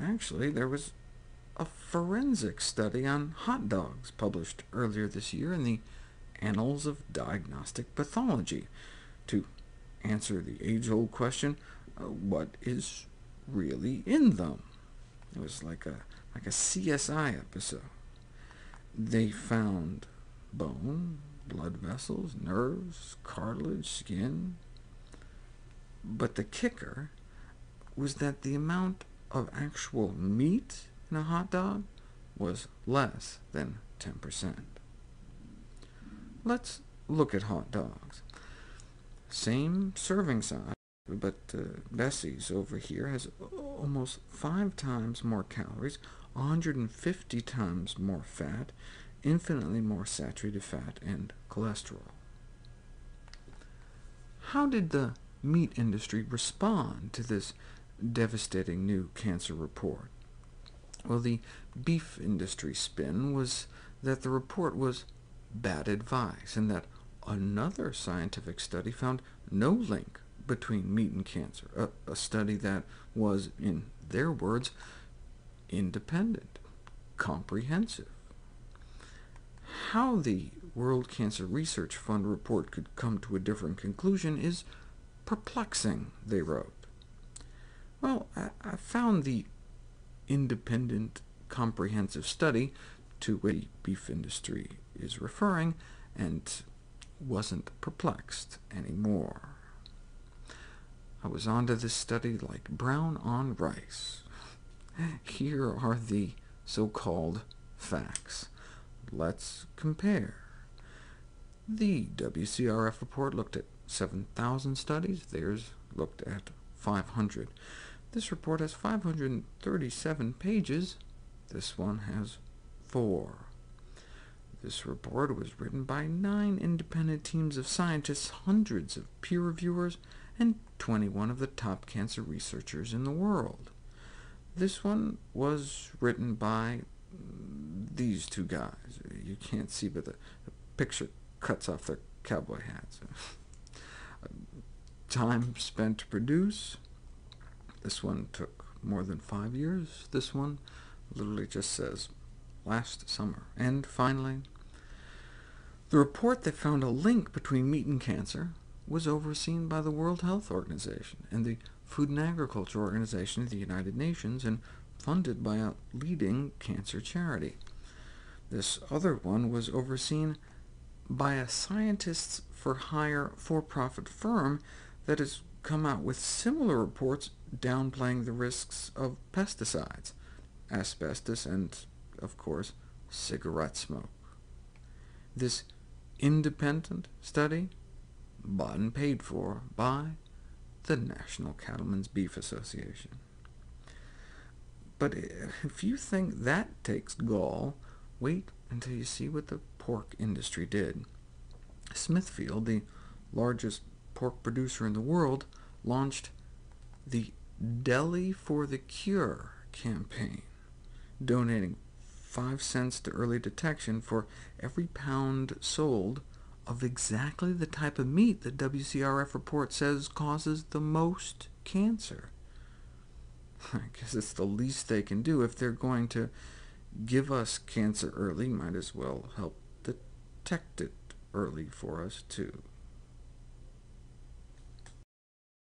Actually, there was a forensic study on hot dogs published earlier this year in the Annals of Diagnostic Pathology to answer the age-old question, what is really in them? It was like a CSI episode. They found bone, blood vessels, nerves, cartilage, skin. But the kicker was that the amount of actual meat in a hot dog was less than 10%. Let's look at hot dogs. Same serving size, but Bessie's over here has almost 5 times more calories, 150 times more fat, infinitely more saturated fat, and cholesterol. How did the meat industry respond to this devastating new cancer report? Well, the beef industry spin was that the report was bad advice, and that another scientific study found no link between meat and cancer, a study that was, in their words, independent, comprehensive. How the World Cancer Research Fund report could come to a different conclusion is perplexing, they wrote. Well, I found the independent, comprehensive study to which the beef industry is referring, and wasn't perplexed anymore. I was onto this study like brown on rice. Here are the so-called facts. Let's compare. The WCRF report looked at 7,000 studies. Theirs looked at 500. This report has 537 pages. This one has 4. This report was written by 9 independent teams of scientists, hundreds of peer reviewers, and 21 of the top cancer researchers in the world. This one was written by these 2 guys. You can't see, but the picture cuts off their cowboy hats. Time spent to produce. This one took more than 5 years. This one literally just says last summer. And finally, the report that found a link between meat and cancer was overseen by the World Health Organization and the Food and Agriculture Organization of the United Nations, and funded by a leading cancer charity. This other one was overseen by a scientists for hire for-profit firm that has come out with similar reports downplaying the risks of pesticides, asbestos, and, of course, cigarette smoke. This independent study, bought and paid for by the National Cattlemen's Beef Association. But if you think that takes gall, wait until you see what the pork industry did. Smithfield, the largest pork producer in the world, launched the Deli for the Cure campaign, donating 5 cents to early detection for every pound sold of exactly the type of meat the WCRF report says causes the most cancer. I guess it's the least they can do. If they're going to give us cancer early, might as well help detect it early for us, too.